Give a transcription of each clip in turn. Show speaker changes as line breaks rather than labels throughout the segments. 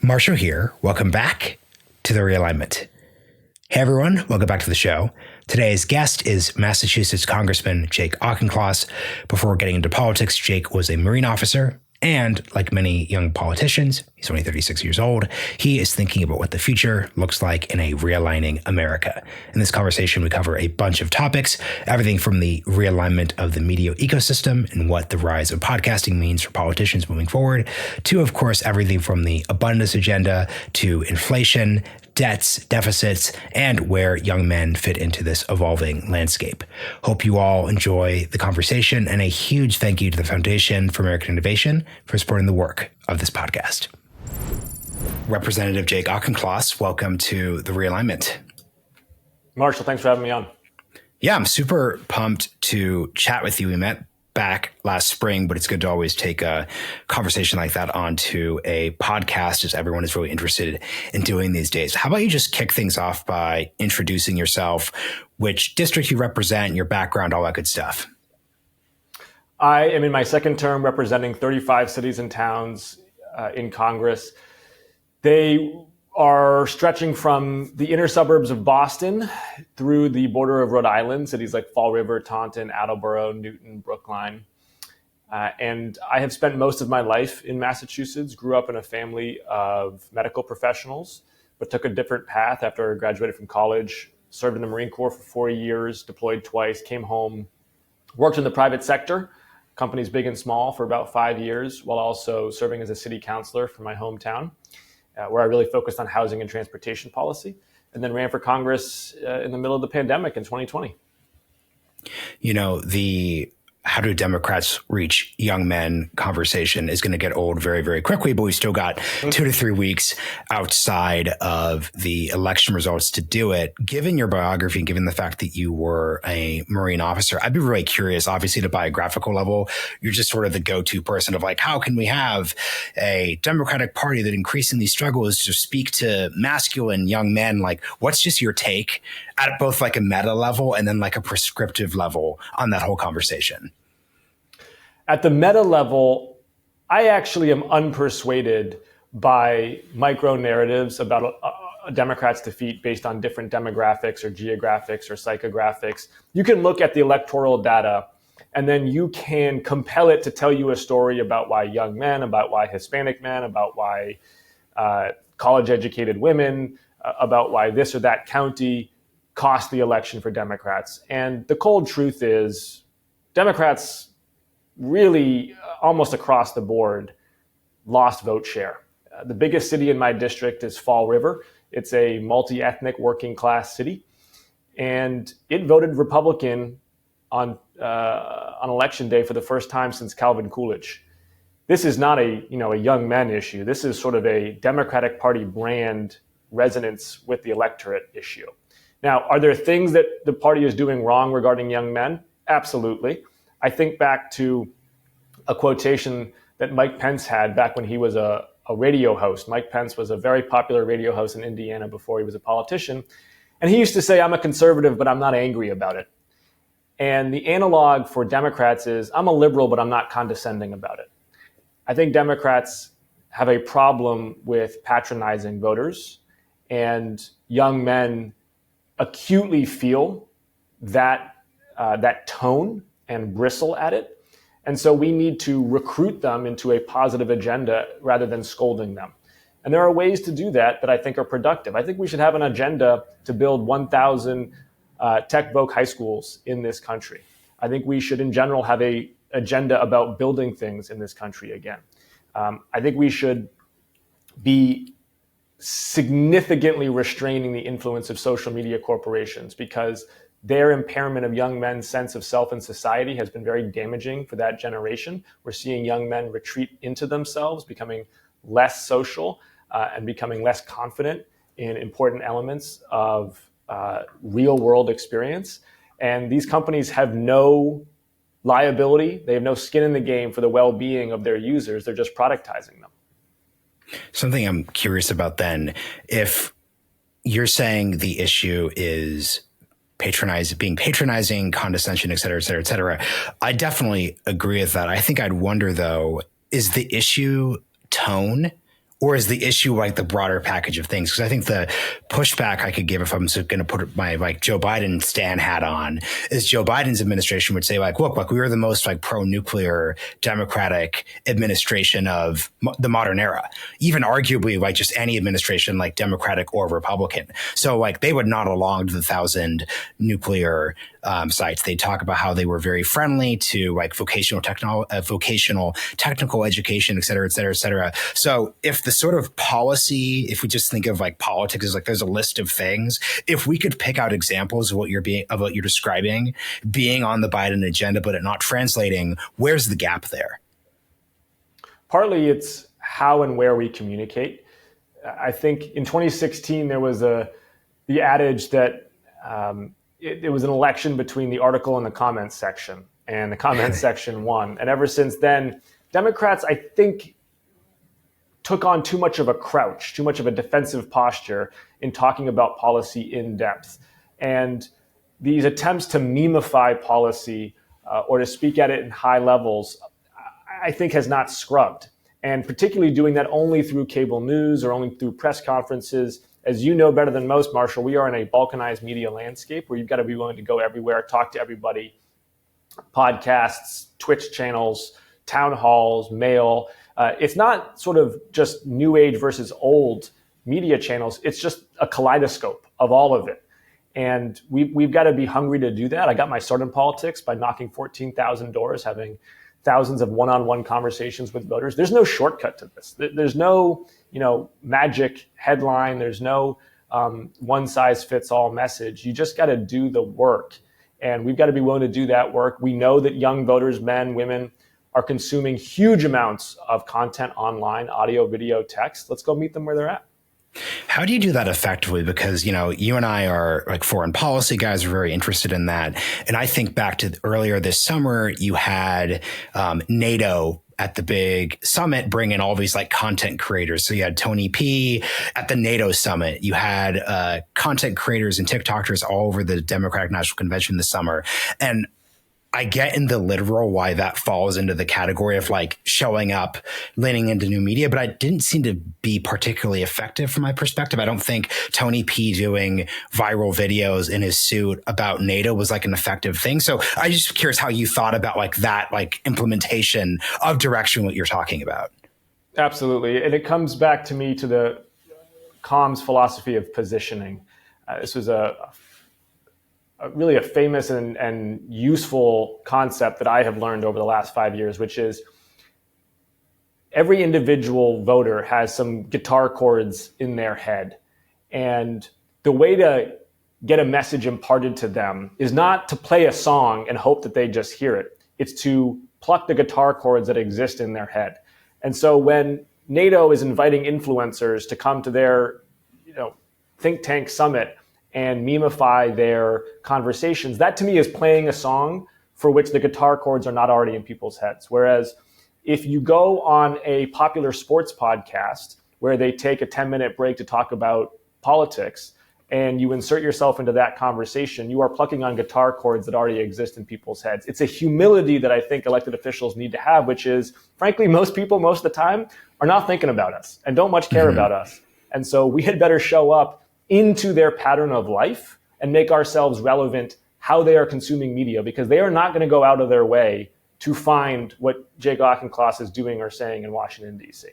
Marshall here. Welcome back to the Realignment. Hey everyone, welcome back to the show. Today's guest is Massachusetts Congressman Jake Auchincloss. Before getting into politics, Jake was a Marine officer, and like many young politicians, he's only 36 years old, he is thinking about what the future looks like in a realigning America. In this conversation, we cover a bunch of topics, everything from the realignment of the media ecosystem and what the rise of podcasting means for politicians moving forward, to, of course, everything from the abundance agenda to inflation, debts, deficits, and where young men fit into this evolving landscape. Hope you all enjoy the conversation, and a huge thank you to the Foundation for American Innovation for supporting the work of this podcast. Representative Jake Auchincloss, welcome to the Realignment.
Marshall, thanks for having me on.
Yeah, I'm super pumped to chat with you. We met back last spring, but it's good to always take a conversation like that onto a podcast, as everyone is really interested in doing these days. How about you just kick things off by introducing yourself, which district you represent, your background, all that good stuff.
I am in my second term representing 35 cities and towns in Congress. They are stretching from the inner suburbs of Boston through the border of Rhode Island, cities like Fall River, Taunton, Attleboro, Newton, Brookline. And I have spent most of my life in Massachusetts, grew up in a family of medical professionals, but took a different path after I graduated from college, served in the Marine Corps for 4 years, deployed twice, came home, worked in the private sector, companies big and small, for about 5 years, while also serving as a city councilor for my hometown, where I really focused on housing and transportation policy, and then ran for Congress in the middle of the pandemic in 2020.
You know, the how do Democrats reach young men conversation is going to get old very, very quickly, but we still got 2 to 3 weeks outside of the election results to do it. Given your biography and given the fact that you were a Marine officer, I'd be really curious, obviously at a biographical level, you're just sort of the go-to person of like, how can we have a Democratic Party that increasingly struggles to speak to masculine young men? Like, what's just your take at both like a meta level and then like a prescriptive level on that whole conversation?
At the meta level, I actually am unpersuaded by micro narratives about a Democrat's defeat based on different demographics or geographics or psychographics. You can look at the electoral data and then you can compel it to tell you a story about why young men, about why Hispanic men, about why college-educated women, about why this or that county cost the election for Democrats. And the cold truth is Democrats really almost across the board lost vote share. The biggest city in my district is Fall River. It's a multi-ethnic working class city, and it voted Republican on election day for the first time since Calvin Coolidge. This is not a young men issue. This is sort of a Democratic Party brand resonance with the electorate issue. Now, are there things that the party is doing wrong regarding young men? Absolutely. I think back to a quotation that Mike Pence had back when he was a radio host. Mike Pence was a very popular radio host in Indiana before he was a politician. And he used to say, I'm a conservative, but I'm not angry about it. And the analog for Democrats is, I'm a liberal, but I'm not condescending about it. I think Democrats have a problem with patronizing voters, and young men acutely feel that tone and bristle at it. And so we need to recruit them into a positive agenda rather than scolding them. And there are ways to do that I think are productive. I think we should have an agenda to build 1,000 tech-voc high schools in this country. I think we should, in general, have an agenda about building things in this country again. I think we should be significantly restraining the influence of social media corporations, because their impairment of young men's sense of self and society has been very damaging for that generation. We're seeing young men retreat into themselves, becoming less social and becoming less confident in important elements of real world experience. And these companies have no liability. They have no skin in the game for the well-being of their users. They're just productizing them.
Something I'm curious about then, if you're saying the issue is being patronizing, condescension, et cetera, et cetera, et cetera, I definitely agree with that. I think I'd wonder, though, is the issue tone, Or is the issue like the broader package of things? Because I think the pushback I could give, if I'm going to put my like Joe Biden Stan hat on, is Joe Biden's administration would say like, look, we were the most like pro-nuclear Democratic administration of the modern era, even arguably like just any administration, like Democratic or Republican. So like they would nod along to the 1,000 nuclear sites. They talk about how they were very friendly to like vocational technical education, et cetera, et cetera, et cetera. So if the sort of policy, if we just think of like politics as like there's a list of things, if we could pick out examples of what you're describing being on the Biden agenda, but it not translating, where's the gap there?
Partly it's how and where we communicate. I think in 2016, there was the adage that it was an election between the article and the comments section, and the comments section won. And ever since then, Democrats, I think, took on too much of a crouch, too much of a defensive posture in talking about policy in depth. And these attempts to memify policy or to speak at it in high levels, I think has not scrubbed. And particularly doing that only through cable news or only through press conferences. As you know better than most, Marshall, we are in a balkanized media landscape where you've got to be willing to go everywhere, talk to everybody, podcasts, Twitch channels, town halls, mail. It's not sort of just new age versus old media channels. It's just a kaleidoscope of all of it. And we've got to be hungry to do that. I got my start in politics by knocking 14,000 doors, having thousands of one-on-one conversations with voters. There's no shortcut to this. There's no, magic headline. There's no one-size-fits-all message. You just got to do the work. And we've got to be willing to do that work. We know that young voters, men, women, are consuming huge amounts of content online, audio, video, text. Let's go meet them where they're at.
How do you do that effectively? Because, you and I are like foreign policy guys, are very interested in that. And I think back to earlier this summer, you had NATO at the big summit bring in all these like content creators. So you had Tony P at the NATO summit. You had content creators and TikTokers all over the Democratic National Convention this summer. And I get in the literal why that falls into the category of like showing up, leaning into new media, but I didn't seem to be particularly effective from my perspective. I don't think Tony P doing viral videos in his suit about NATO was like an effective thing. So I'm just curious how you thought about like that, like implementation of direction, what you're talking about.
Absolutely. And it comes back to me to the comms philosophy of positioning. This was really a famous and useful concept that I have learned over the last 5 years, which is every individual voter has some guitar chords in their head. And the way to get a message imparted to them is not to play a song and hope that they just hear it. It's to pluck the guitar chords that exist in their head. And so when NATO is inviting influencers to come to their think tank summit and memify their conversations, that to me is playing a song for which the guitar chords are not already in people's heads. Whereas if you go on a popular sports podcast where they take a 10-minute break to talk about politics and you insert yourself into that conversation, you are plucking on guitar chords that already exist in people's heads. It's a humility that I think elected officials need to have, which is, frankly, most people, most of the time, are not thinking about us and don't much care about us. And so we had better show up into their pattern of life and make ourselves relevant how they are consuming media, because they are not going to go out of their way to find what Jake Auchincloss is doing or saying in Washington, D.C.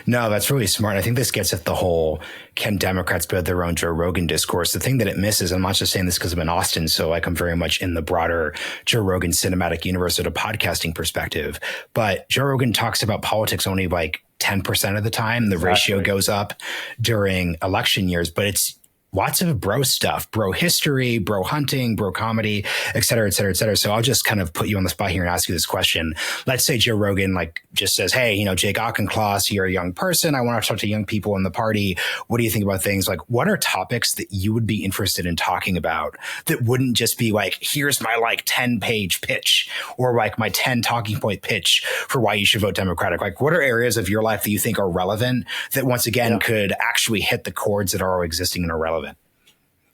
No, that's really smart. I think this gets at the whole, can Democrats build their own Joe Rogan discourse? The thing that it misses, I'm not just saying this because I'm in Austin, so like I'm very much in the broader Joe Rogan cinematic universe at a podcasting perspective. But Joe Rogan talks about politics only like 10% of the time. The ratio goes up during election years, but it's lots of bro stuff, bro history, bro hunting, bro comedy, et cetera, et cetera, et cetera. So I'll just kind of put you on the spot here and ask you this question. Let's say Joe Rogan like just says, hey, Jake Auchincloss, you're a young person. I want to talk to young people in the party. What do you think about things? Like, what are topics that you would be interested in talking about that wouldn't just be like, here's my like 10-page pitch or like my 10 talking point pitch for why you should vote Democratic? Like, what are areas of your life that you think are relevant that once again could actually hit the chords that are existing and are relevant?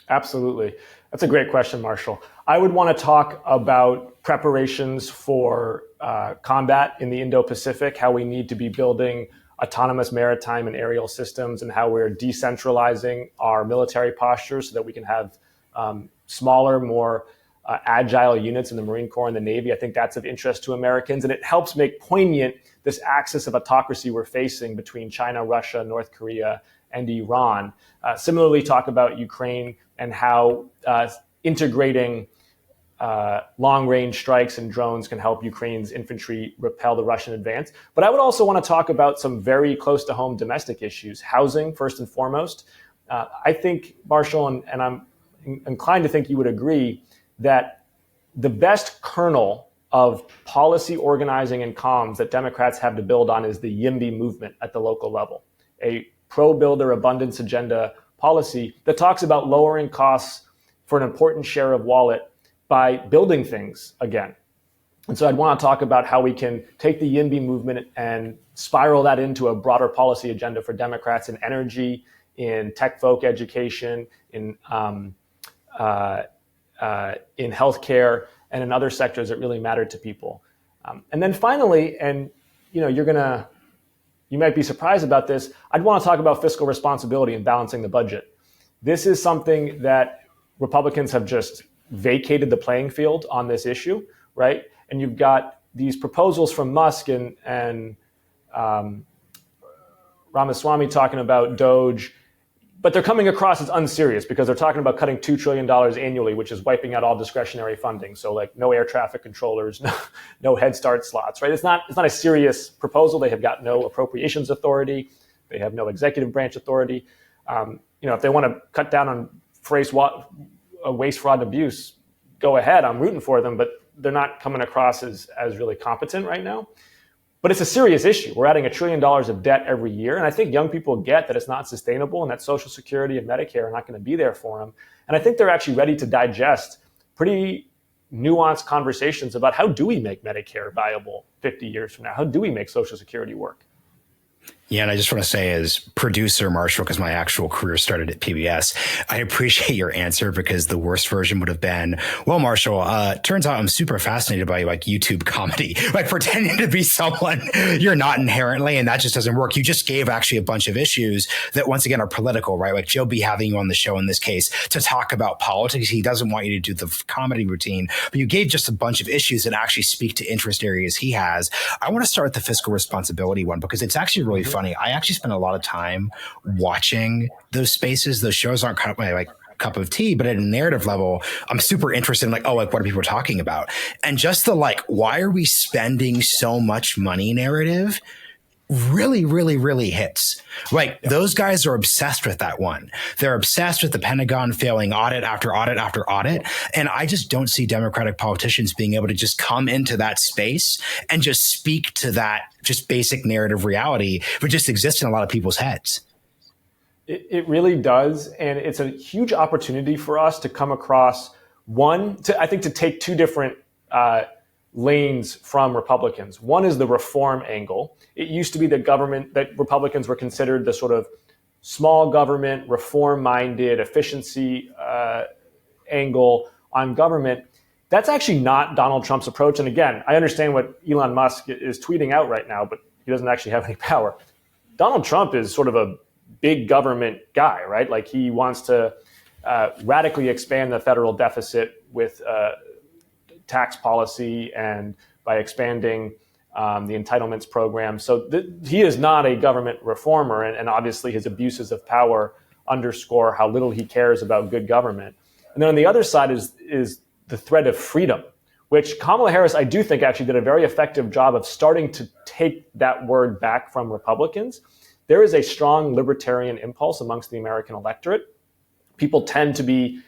Absolutely. That's a great question, Marshall. I would want to talk about preparations for combat in the Indo-Pacific, how we need to be building autonomous maritime and aerial systems and how we're decentralizing our military posture so that we can have smaller, more agile units in the Marine Corps and the Navy. I think that's of interest to Americans. And it helps make poignant this axis of autocracy we're facing between China, Russia, North Korea, and Iran. Similarly, talk about Ukraine and how integrating long-range strikes and drones can help Ukraine's infantry repel the Russian advance. But I would also want to talk about some very close-to-home domestic issues. Housing, first and foremost. I think, Marshall, and I'm inclined to think you would agree, that the best kernel of policy organizing and comms that Democrats have to build on is the YIMBY movement at the local level, a pro-builder abundance agenda policy that talks about lowering costs for an important share of wallet by building things again. And so I'd want to talk about how we can take the YIMBY movement and spiral that into a broader policy agenda for Democrats in energy, in tech folk education, in healthcare, and in other sectors that really matter to people. And then finally, and you might be surprised about this, I'd want to talk about fiscal responsibility and balancing the budget. This is something that Republicans have just vacated the playing field on this issue, right? And you've got these proposals from Musk and Ramaswamy talking about DOGE, but they're coming across as unserious because they're talking about cutting $2 trillion annually, which is wiping out all discretionary funding. So like no air traffic controllers, no Head Start slots, right? It's not a serious proposal. They have got no appropriations authority. They have no executive branch authority. If they want to cut down on waste, fraud, and abuse, go ahead. I'm rooting for them, but they're not coming across as really competent right now. But it's a serious issue. We're adding $1 trillion of debt every year. And I think young people get that it's not sustainable and that Social Security and Medicare are not going to be there for them. And I think they're actually ready to digest pretty nuanced conversations about how do we make Medicare viable 50 years from now? How do we make Social Security work?
Yeah, and I just want to say, as producer, Marshall, because my actual career started at PBS, I appreciate your answer, because the worst version would have been, well, Marshall, turns out I'm super fascinated by like YouTube comedy, like pretending to be someone you're not inherently, and that just doesn't work. You just gave actually a bunch of issues that, once again, are political, right? Like Joe B having you on the show in this case to talk about politics. He doesn't want you to do the comedy routine, but you gave just a bunch of issues that actually speak to interest areas he has. I want to start with the fiscal responsibility one, because it's actually really funny. I actually spend a lot of time watching those spaces. Those shows aren't kind of my cup of tea, but at a narrative level, I'm super interested in what are people talking about? And just the why are we spending so much money narrative really, really, really hits. Those guys are obsessed with that one. They're obsessed with the Pentagon failing audit after audit after audit. And I just don't see Democratic politicians being able to just come into that space and just speak to that just basic narrative reality, which just exists in a lot of people's heads.
It really does. And it's a huge opportunity for us to come across to take two different lanes from Republicans. One is the reform angle. It used to be that Republicans were considered the sort of small government, reform-minded, efficiency angle on government. That's actually not Donald Trump's approach. And again, I understand what Elon Musk is tweeting out right now, but he doesn't actually have any power. Donald Trump is sort of a big government guy, right? Like he wants to radically expand the federal deficit with tax policy and by expanding the entitlements program. So he is not a government reformer, and obviously his abuses of power underscore how little he cares about good government. And then on the other side is the threat of freedom, which Kamala Harris, I do think, actually did a very effective job of starting to take that word back from Republicans. There is a strong libertarian impulse amongst the American electorate. People tend to be,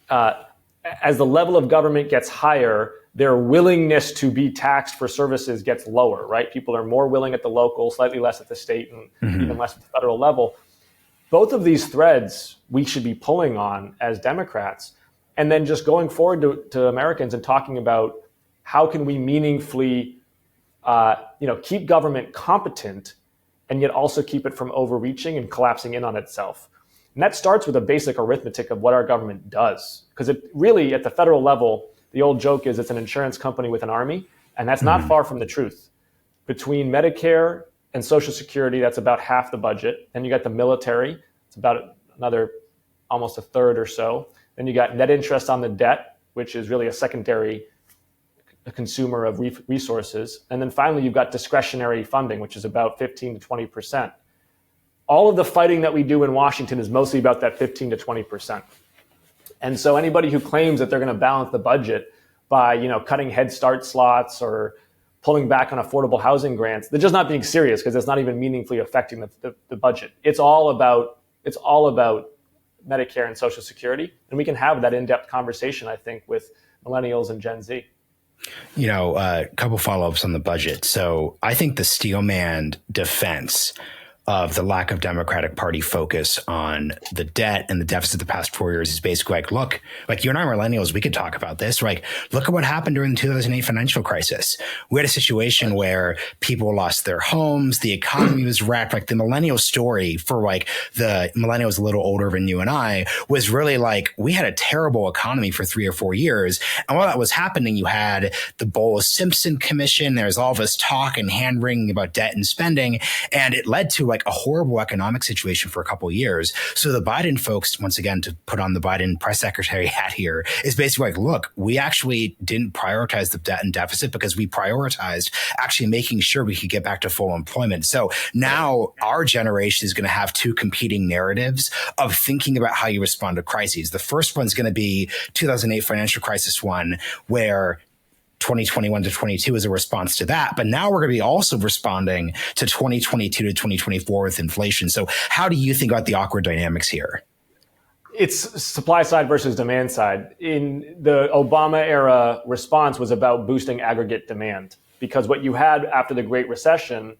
as the level of government gets higher, their willingness to be taxed for services gets lower, right? People are more willing at the local, slightly less at the state, and even less at the federal level. Both of these threads we should be pulling on as Democrats, and then just going forward to Americans and talking about how can we meaningfully keep government competent and yet also keep it from overreaching and collapsing in on itself. And that starts with a basic arithmetic of what our government does. Because it really, at the federal level, the old joke is it's an insurance company with an army, and that's not far from the truth. Between Medicare and Social Security, that's about half the budget. Then you got the military, it's about another almost a third or so. Then you got net interest on the debt, which is really a secondary consumer of resources. And then finally, you've got discretionary funding, which is about 15 to 20%. All of the fighting that we do in Washington is mostly about that 15 to 20%. And so anybody who claims that they're going to balance the budget by, cutting Head Start slots or pulling back on affordable housing grants, they're just not being serious, because it's not even meaningfully affecting the budget. It's all about Medicare and Social Security. And we can have that in-depth conversation, I think, with millennials and Gen Z.
A couple follow-ups on the budget. So I think the Steelman defense of the lack of Democratic Party focus on the debt and the deficit the past 4 years is basically like, look, like you and I are millennials, we could talk about this. Like, look at what happened during the 2008 financial crisis. We had a situation where people lost their homes, the economy was wrecked. Like the millennial story for like the millennials a little older than you and I was really like, we had a terrible economy for 3 or 4 years. And while that was happening, you had the Bowles-Simpson Commission. There's all this talk and hand wringing about debt and spending. And it led to like a horrible economic situation for a couple of years. So the Biden folks, once again, to put on the Biden press secretary hat here, is basically like, look, we actually didn't prioritize the debt and deficit because we prioritized actually making sure we could get back to full employment. So now our generation is going to have two competing narratives of thinking about how you respond to crises. The first one's going to be 2008 financial crisis one, where 2021 to 22 is a response to that. But now we're going to be also responding to 2022 to 2024 with inflation. So how do you think about the awkward dynamics here?
It's supply side versus demand side. In the Obama era, response was about boosting aggregate demand, because what you had after the Great Recession,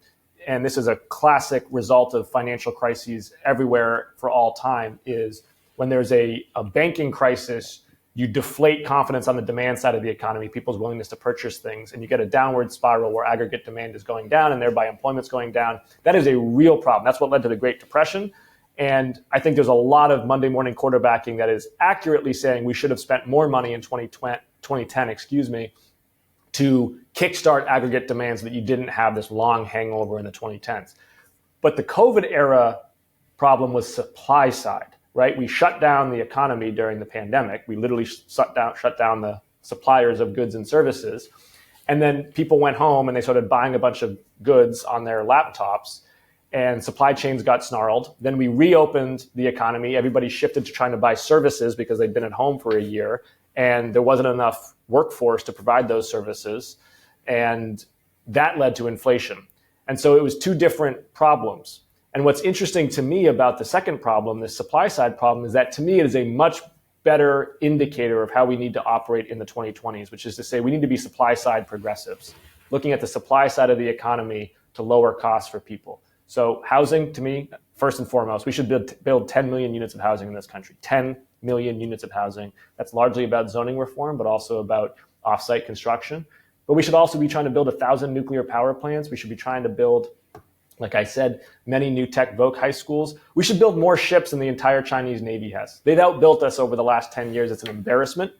and this is a classic result of financial crises everywhere for all time, is when there's a banking crisis, you deflate confidence on the demand side of the economy, people's willingness to purchase things, and you get a downward spiral where aggregate demand is going down and thereby employment's going down. That is a real problem. That's what led to the Great Depression. And I think there's a lot of Monday morning quarterbacking that is accurately saying we should have spent more money in 2010, to kickstart aggregate demand so that you didn't have this long hangover in the 2010s. But the COVID era problem was supply side. Right? We shut down the economy during the pandemic. We literally shut down the suppliers of goods and services. And then people went home and they started buying a bunch of goods on their laptops, and supply chains got snarled. Then we reopened the economy. Everybody shifted to trying to buy services because they'd been at home for a year, and there wasn't enough workforce to provide those services. And that led to inflation. And so it was two different problems. And what's interesting to me about the second problem, the supply side problem, is that to me it is a much better indicator of how we need to operate in the 2020s, which is to say we need to be supply side progressives, looking at the supply side of the economy to lower costs for people. So housing, to me, first and foremost, we should build 10 million units of housing in this country, 10 million units of housing. That's largely about zoning reform, but also about offsite construction. But we should also be trying to build 1,000 nuclear power plants. We should be trying to build, like I said, many new tech voc high schools. We should build more ships than the entire Chinese Navy has. They've outbuilt us over the last 10 years. It's an embarrassment.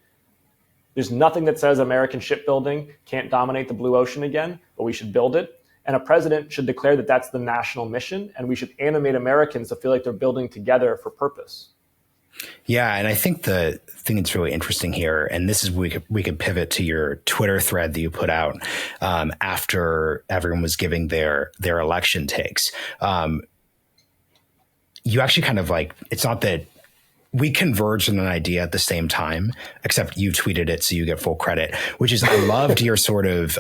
There's nothing that says American shipbuilding can't dominate the blue ocean again, but we should build it. And a president should declare that that's the national mission, and we should animate Americans to feel like they're building together for purpose.
Yeah, and I think the thing that's really interesting here, and this is we could pivot to your Twitter thread that you put out after everyone was giving their election takes. You actually kind of like, it's not that we converged on an idea at the same time, except you tweeted it, so you get full credit, which is I loved your sort of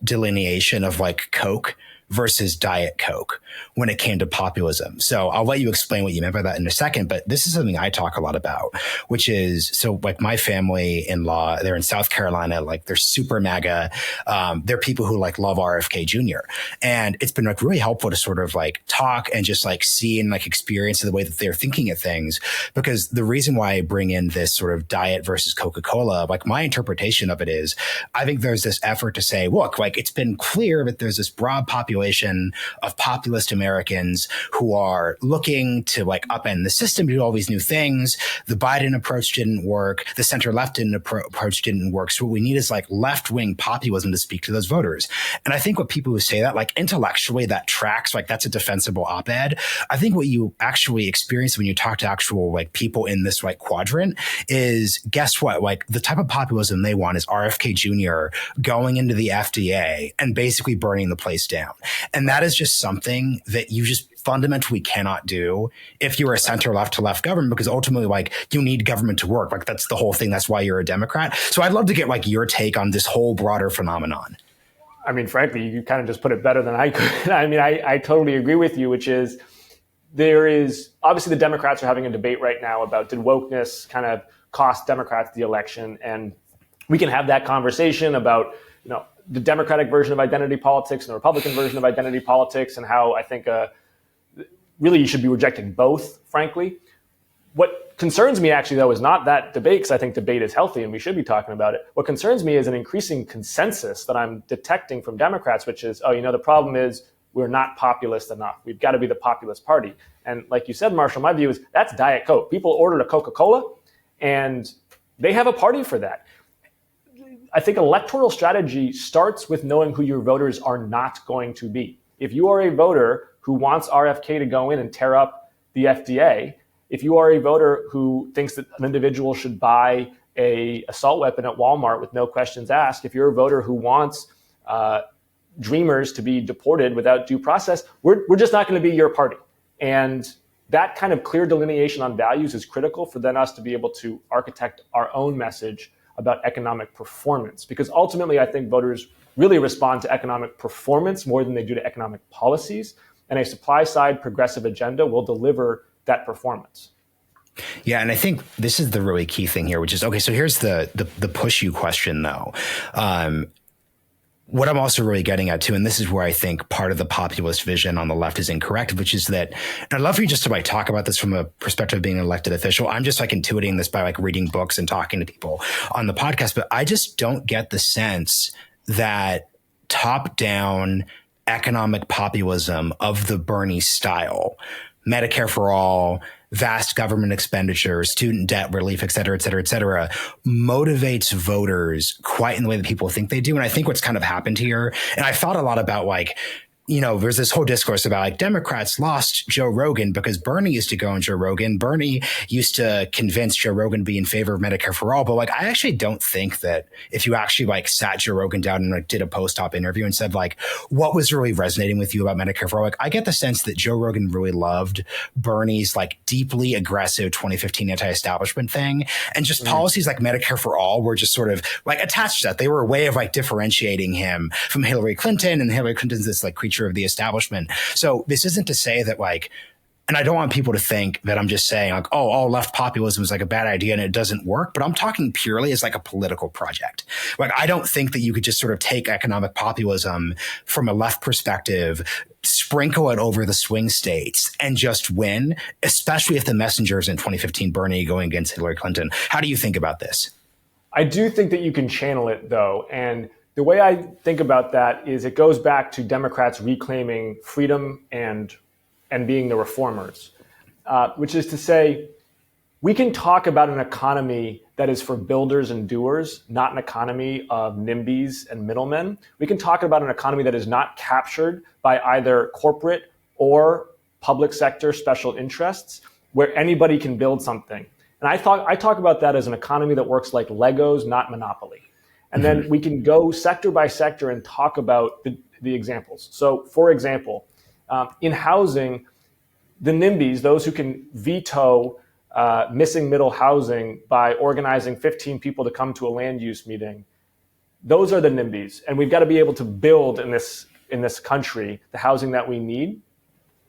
delineation of like Coke versus Diet Coke when it came to populism. So I'll let you explain what you meant by that in a second, but this is something I talk a lot about, which is, so like my family-in-law, they're in South Carolina, like they're super MAGA. They're people who like love RFK Jr. And it's been like really helpful to sort of like talk and just like see and like experience the way that they're thinking of things. Because the reason why I bring in this sort of diet versus Coca-Cola, like my interpretation of it is, I think there's this effort to say, look, like it's been clear that there's this broad population population of populist Americans who are looking to like upend the system, do all these new things. The Biden approach didn't work. The center-left approach didn't work. So what we need is like left-wing populism to speak to those voters. And I think what people who say that, like intellectually, that tracks, like that's a defensible op-ed. I think what you actually experience when you talk to actual like people in this like quadrant is, guess what? Like the type of populism they want is RFK Jr. going into the FDA and basically burning the place down. And that is just something that you just fundamentally cannot do if you're a center left to left government, because ultimately like you need government to work. Like that's the whole thing. That's why you're a Democrat. So I'd love to get like your take on this whole broader phenomenon.
I mean, frankly, you kind of just put it better than I could. I mean, I totally agree with you, which is there is obviously the Democrats are having a debate right now about did wokeness kind of cost Democrats the election? And we can have that conversation about, you know, the Democratic version of identity politics and the Republican version of identity politics, and how I think really you should be rejecting both, frankly. What concerns me actually, though, is not that debate, because I think debate is healthy and we should be talking about it. What concerns me is an increasing consensus that I'm detecting from Democrats, which is, oh, you know, the problem is we're not populist enough. We've got to be the populist party. And like you said, Marshall, my view is that's Diet Coke. People ordered a Coca-Cola and they have a party for that. I think electoral strategy starts with knowing who your voters are not going to be. If you are a voter who wants RFK to go in and tear up the FDA, if you are a voter who thinks that an individual should buy an assault weapon at Walmart with no questions asked, if you're a voter who wants dreamers to be deported without due process, we're just not going to be your party. And that kind of clear delineation on values is critical for then us to be able to architect our own message about economic performance. Because ultimately, I think voters really respond to economic performance more than they do to economic policies. And a supply side progressive agenda will deliver that performance.
Yeah, and I think this is the really key thing here, which is, okay, so here's the push you question, though. What I'm also really getting at, too, and this is where I think part of the populist vision on the left is incorrect, which is that, and I'd love for you just to like talk about this from a perspective of being an elected official. I'm just like intuiting this by like reading books and talking to people on the podcast, but I just don't get the sense that top-down economic populism of the Bernie style, Medicare for all, vast government expenditure, student debt relief, et cetera, motivates voters quite in the way that people think they do. And I think what's kind of happened here, and I thought a lot about like, you know, there's this whole discourse about like Democrats lost Joe Rogan because Bernie used to go on Joe Rogan. Bernie used to convince Joe Rogan to be in favor of Medicare for all. But like, I actually don't think that if you actually like sat Joe Rogan down and like did a post-op interview and said like, what was really resonating with you about Medicare for all? Like, I get the sense that Joe Rogan really loved Bernie's like deeply aggressive 2015 anti-establishment thing. And just policies like Medicare for all were just sort of like attached to that. They were a way of like differentiating him from Hillary Clinton, and Hillary Clinton's this like creature of the establishment. So this isn't to say that like, and I don't want people to think that I'm just saying like, oh, all left populism is like a bad idea and it doesn't work, but I'm talking purely as like a political project. Like, I don't think that you could just sort of take economic populism from a left perspective, sprinkle it over the swing states and just win, especially if the messenger is in 2015 Bernie going against Hillary Clinton. How do you think about this? I
do think that you can channel it, though. And the way I think about that is it goes back to Democrats reclaiming freedom and being the reformers, which is to say, we can talk about an economy that is for builders and doers, not an economy of NIMBYs and middlemen. We can talk about an economy that is not captured by either corporate or public sector special interests, where anybody can build something. And I talk about that as an economy that works like Legos, not Monopoly. And then we can go sector by sector and talk about the examples. So, for example, in housing, the NIMBYs, those who can veto missing middle housing by organizing 15 people to come to a land use meeting, those are the NIMBYs. And we've got to be able to build in this country the housing that we need.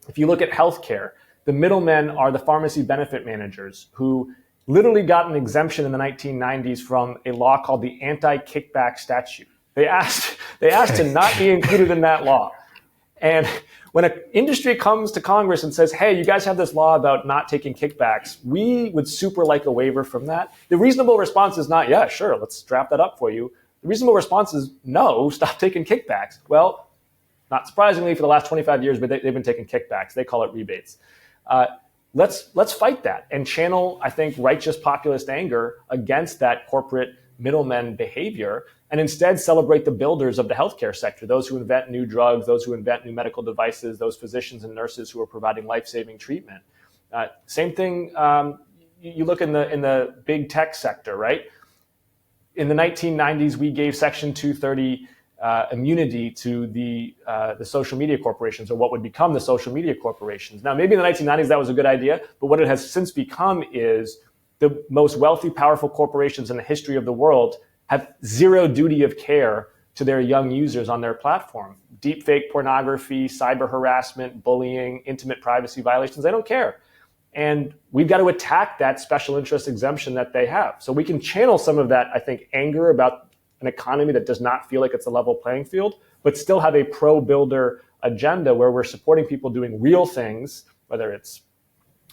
If you look at healthcare, the middlemen are the pharmacy benefit managers who literally got an exemption in the 1990s from a law called the Anti-Kickback Statute. They asked to not be included in that law. And when an industry comes to Congress and says, hey, you guys have this law about not taking kickbacks, we would super like a waiver from that. The reasonable response is not, yeah, sure, let's draft that up for you. The reasonable response is, no, stop taking kickbacks. Well, Not surprisingly, for the last 25 years, but they've been taking kickbacks. They call it rebates. Let's fight that and channel, I think, righteous populist anger against that corporate middlemen behavior, and instead celebrate the builders of the healthcare sector, those who invent new drugs, those who invent new medical devices, those physicians and nurses who are providing life-saving treatment. Same thing, you look in the big tech sector, right? In the 1990s, we gave Section 230 immunity to the social media corporations, or what would become the social media corporations. Now, maybe in the 1990s that was a good idea, but what it has since become is the most wealthy, powerful corporations in the history of the world have zero duty of care to their young users on their platform. Deepfake pornography, cyber harassment, bullying, intimate privacy violations, they don't care. And we've got to attack that special interest exemption that they have. So we can channel some of that, I think, anger about an economy that does not feel like it's a level playing field, but still have a pro-builder agenda where we're supporting people doing real things, whether it's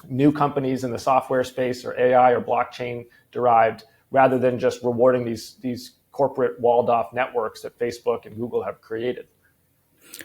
new companies in the software space or AI or blockchain derived, rather than just rewarding these corporate walled off networks that Facebook and Google have created.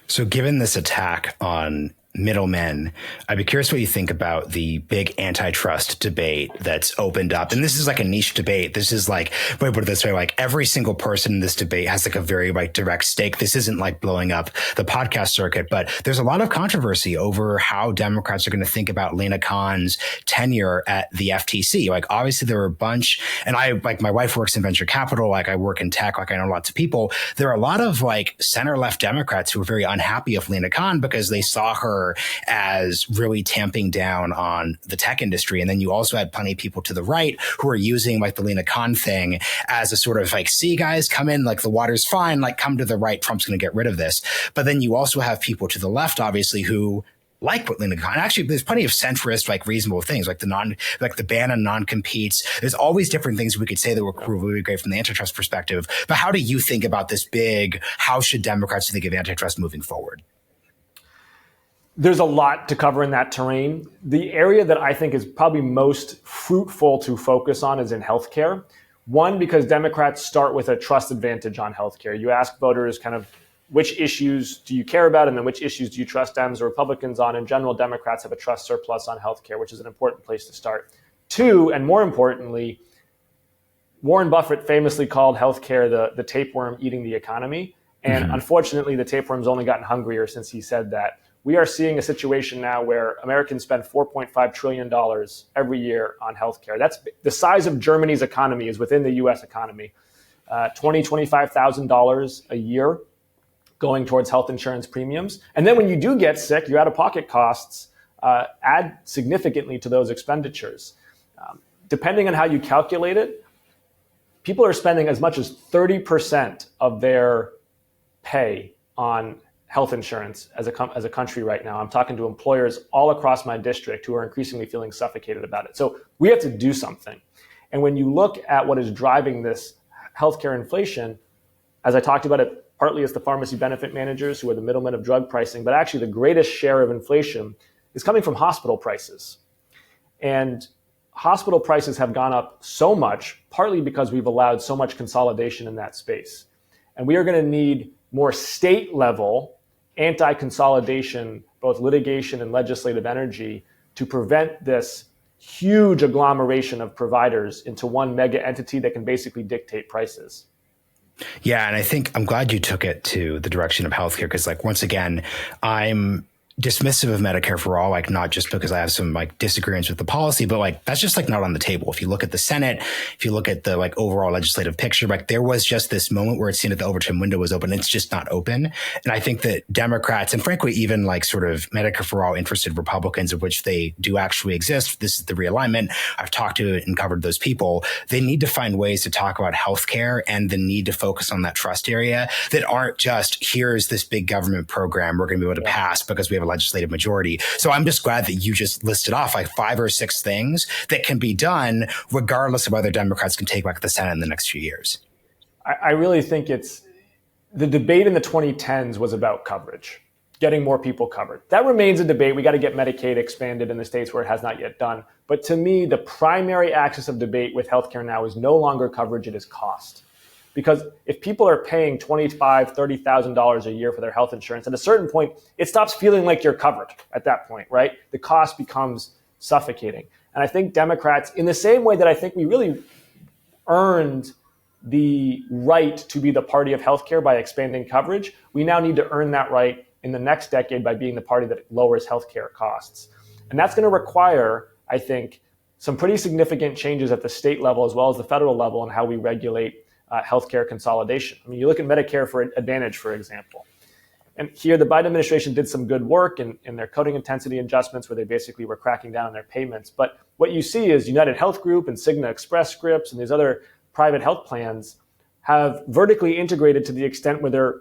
So given this attack on middlemen, I'd be curious what you think about the big antitrust debate that's opened up. And this is like a niche debate. This is like, put it this way, like every single person in this debate has like a very like direct stake. This isn't like blowing up the podcast circuit, but there's a lot of controversy over how Democrats are going to think about Lena Khan's tenure at the FTC. Like obviously there were a bunch, and I, like my wife works in venture capital, like I work in tech, like I know lots of people. There are a lot of like center left Democrats who were very unhappy with Lena Khan because they saw her as really tamping down on the tech industry. And then you also had plenty of people to the right who are using like the Lena Khan thing as a sort of like, see guys, come in, like the water's fine, like come to the right, Trump's going to get rid of this. But then you also have people to the left, obviously, who like what Lena Khan. Actually, there's plenty of centrist, like reasonable things, like the ban on non-competes. There's always different things we could say that were really great from the antitrust perspective. But how do you think about this big, how should Democrats think of antitrust moving forward?
There's a lot to cover in that terrain. The area that I think is probably most fruitful to focus on is in healthcare. One, because Democrats start with a trust advantage on healthcare. You ask voters kind of which issues do you care about, and then which issues do you trust Dems or Republicans on? In general, Democrats have a trust surplus on healthcare, which is an important place to start. Two, and more importantly, Warren Buffett famously called healthcare the tapeworm eating the economy. And unfortunately, the tapeworm's only gotten hungrier since he said that. We are seeing a situation now where Americans spend $4.5 trillion every year on healthcare. That's the size of Germany's economy is within the U.S. economy. $25,000 a year going towards health insurance premiums. And then when you do get sick, your out-of-pocket costs add significantly to those expenditures. Depending on how you calculate it, people are spending as much as 30% of their pay on health insurance as a country right now. I'm talking to employers all across my district who are increasingly feeling suffocated about it. So we have to do something. And when you look at what is driving this healthcare inflation, as I talked about it, partly it's the pharmacy benefit managers who are the middlemen of drug pricing, but actually the greatest share of inflation is coming from hospital prices. And hospital prices have gone up so much, partly because we've allowed so much consolidation in that space. And we are going to need more state level anti-consolidation, both litigation and legislative energy, to prevent this huge agglomeration of providers into one mega entity that can basically dictate prices.
Yeah, and I think I'm glad you took it to the direction of healthcare because, like, once again, I'm dismissive of Medicare for all, like not just because I have some like disagreements with the policy, but like that's just like not on the table. If you look at the Senate, if you look at the like overall legislative picture, like there was just this moment where it seemed that the overtime window was open. It's just not open. And I think that Democrats and frankly, even like sort of Medicare for all interested Republicans, of which they do actually exist. This is the realignment. I've talked to and covered those people. They need to find ways to talk about healthcare and the need to focus on that trust area that aren't just here's this big government program we're going to be able to pass because we have a legislative majority. So I'm just glad that you just listed off like 5 or 6 things that can be done regardless of whether Democrats can take back the Senate in the next few years.
I really think it's the debate in the 2010s was about coverage, getting more people covered. That remains a debate. We got to get Medicaid expanded in the states where it has not yet done. But to me, the primary axis of debate with healthcare now is no longer coverage, it is cost. Because if people are paying $25,000, $30,000 a year for their health insurance, at a certain point, it stops feeling like you're covered at that point, right? The cost becomes suffocating. And I think Democrats, in the same way that I think we really earned the right to be the party of healthcare by expanding coverage, we now need to earn that right in the next decade by being the party that lowers healthcare costs. And that's going to require, I think, some pretty significant changes at the state level as well as the federal level on how we regulate healthcare consolidation. I mean, you look at Medicare for Advantage, for example. And here the Biden administration did some good work in their coding intensity adjustments where they basically were cracking down on their payments. But what you see is United Health Group and Cigna Express Scripts and these other private health plans have vertically integrated to the extent where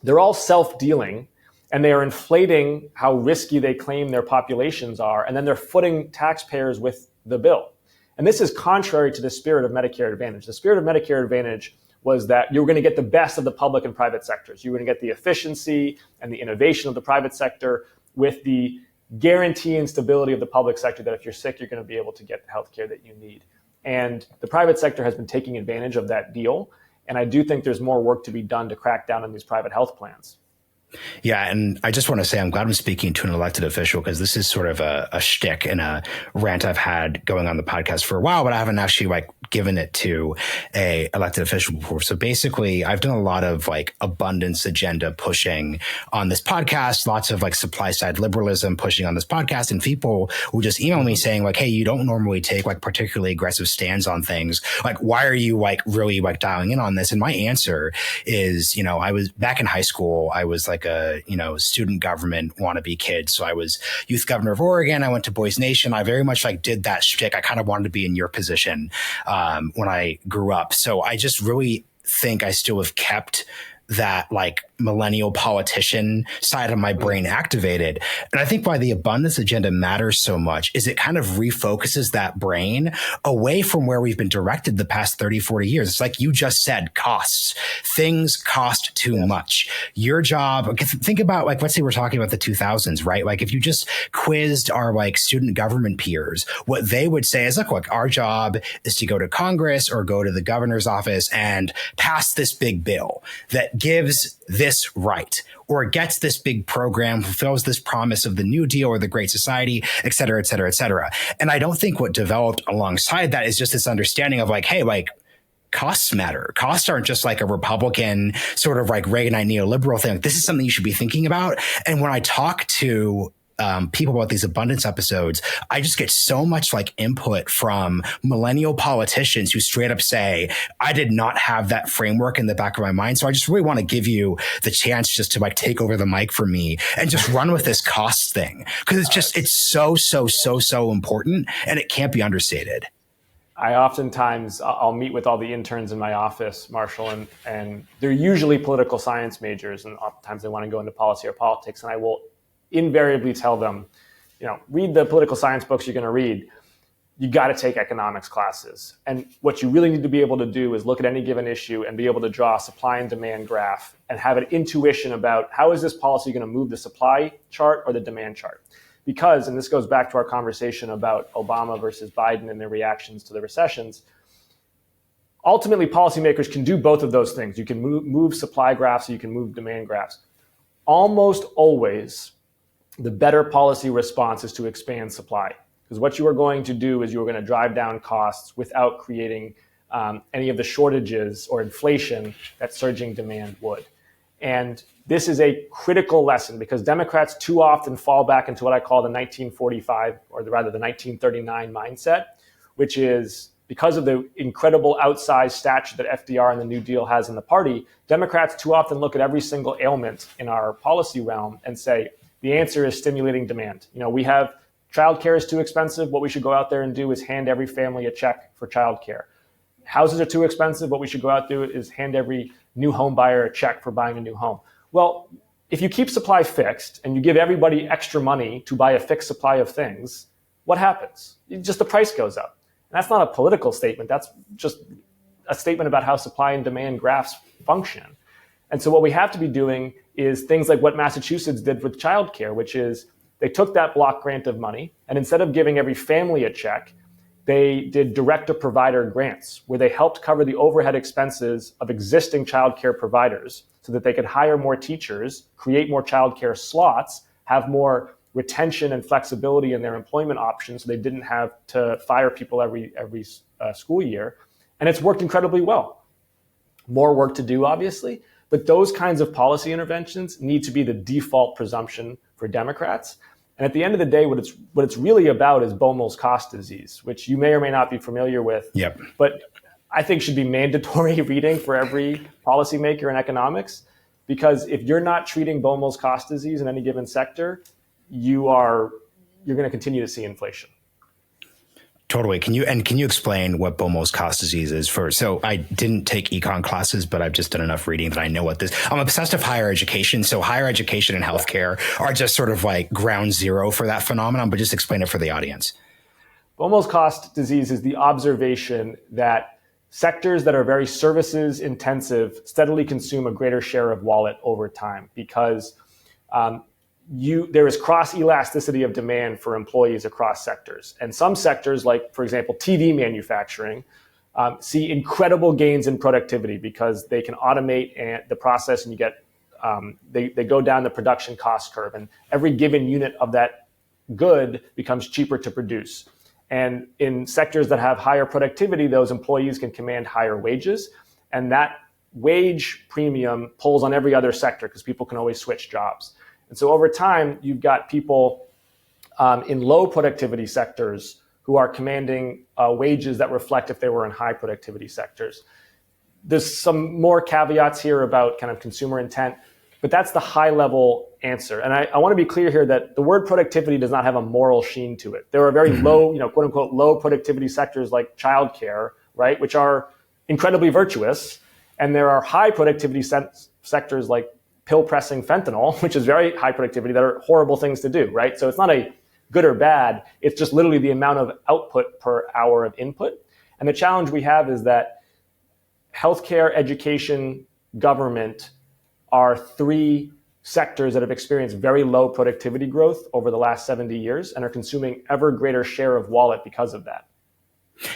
they're all self-dealing and they are inflating how risky they claim their populations are, and then they're footing taxpayers with the bill. And this is contrary to the spirit of Medicare Advantage. The spirit of Medicare Advantage was that you were going to get the best of the public and private sectors. You were going to get the efficiency and the innovation of the private sector with the guarantee and stability of the public sector that if you're sick, you're going to be able to get the health care that you need. And the private sector has been taking advantage of that deal. And I do think there's more work to be done to crack down on these private health plans.
Yeah, and I just want to say I'm glad I'm speaking to an elected official because this is sort of a shtick and a rant I've had going on the podcast for a while, but I haven't actually given it to a elected official before. So basically, I've done a lot of abundance agenda pushing on this podcast, lots of supply side liberalism pushing on this podcast, and people will just email me saying hey, you don't normally take particularly aggressive stands on things. Why are you really dialing in on this? And my answer is, I was back in high school. I was a student government wannabe kid. So I was youth governor of Oregon. I went to Boys Nation. I very much did that shtick. I kind of wanted to be in your position when I grew up. So I just really think I still have kept that millennial politician side of my brain activated. And I think why the abundance agenda matters so much is it kind of refocuses that brain away from where we've been directed the past 30, 40 years. It's like you just said, costs. Things cost too much. Your job, think about let's say we're talking about the 2000s, right? If you just quizzed our student government peers, what they would say is, look, our job is to go to Congress or go to the governor's office and pass this big bill that gives this right or gets this big program, fulfills this promise of the New Deal or the Great Society, et cetera, et cetera, et cetera. And I don't think what developed alongside that is just this understanding of hey, costs matter. Costs aren't just a Republican sort of Reaganite neoliberal thing. This is something you should be thinking about. And when I talk to people about these abundance episodes, I just get so much input from millennial politicians who straight up say, I did not have that framework in the back of my mind. So I just really want to give you the chance just to take over the mic from me and just run with this cost thing. Cause it's so important and it can't be understated.
I oftentimes, I'll meet with all the interns in my office, Marshall, and they're usually political science majors. And oftentimes they want to go into policy or politics. And I will invariably tell them, read the political science books you're going to read. You got to take economics classes. And what you really need to be able to do is look at any given issue and be able to draw a supply and demand graph and have an intuition about how is this policy going to move the supply chart or the demand chart. Because, and this goes back to our conversation about Obama versus Biden and their reactions to the recessions, ultimately policymakers can do both of those things. You can move supply graphs, or you can move demand graphs. Almost always, the better policy response is to expand supply. Because what you are going to do is you are going to drive down costs without creating any of the shortages or inflation that surging demand would. And this is a critical lesson because Democrats too often fall back into what I call the 1945, or rather the 1939 mindset, which is because of the incredible outsized stature that FDR and the New Deal has in the party, Democrats too often look at every single ailment in our policy realm and say, the answer is stimulating demand. We have childcare is too expensive. What we should go out there and do is hand every family a check for childcare. Houses are too expensive. What we should go out there is hand every new home buyer a check for buying a new home. Well, if you keep supply fixed and you give everybody extra money to buy a fixed supply of things, what happens? Just the price goes up. And that's not a political statement. That's just a statement about how supply and demand graphs function. And so what we have to be doing is things like what Massachusetts did with childcare, which is they took that block grant of money and instead of giving every family a check, They did direct-to-provider grants where they helped cover the overhead expenses of existing childcare providers so that they could hire more teachers, create more childcare slots, have more retention and flexibility in their employment options so they didn't have to fire people every school year. And it's worked incredibly well. More work to do, obviously, but those kinds of policy interventions need to be the default presumption for Democrats. And at the end of the day, what it's really about is Boehmel's cost disease, which you may or may not be familiar with.
Yep.
But I think should be mandatory reading for every policymaker in economics, because if you're not treating Boehmel's cost disease in any given sector, you're going to continue to see inflation.
Totally. Can you explain what Boehmel's cost disease is for? So I didn't take econ classes, but I've just done enough reading that I know what this. I'm obsessed with higher education. So higher education and healthcare are just sort of like ground zero for that phenomenon. But just explain it for the audience.
Boehmel's cost disease is the observation that sectors that are very services intensive steadily consume a greater share of wallet over time because there is cross elasticity of demand for employees across sectors. And some sectors, like, for example, TV manufacturing, see incredible gains in productivity because they can automate the process and you get, they go down the production cost curve. And every given unit of that good becomes cheaper to produce. And in sectors that have higher productivity, those employees can command higher wages. And that wage premium pulls on every other sector because people can always switch jobs. And so over time, you've got people in low productivity sectors who are commanding wages that reflect if they were in high productivity sectors. There's some more caveats here about kind of consumer intent, but that's the high level answer. And I want to be clear here that the word productivity does not have a moral sheen to it. There are very low, quote unquote, low productivity sectors like childcare, right, which are incredibly virtuous. And there are high productivity sectors like pill pressing fentanyl, which is very high productivity, that are horrible things to do, right? So it's not a good or bad. It's just literally the amount of output per hour of input. And the challenge we have is that healthcare, education, government are three sectors that have experienced very low productivity growth over the last 70 years and are consuming ever greater share of wallet because of that.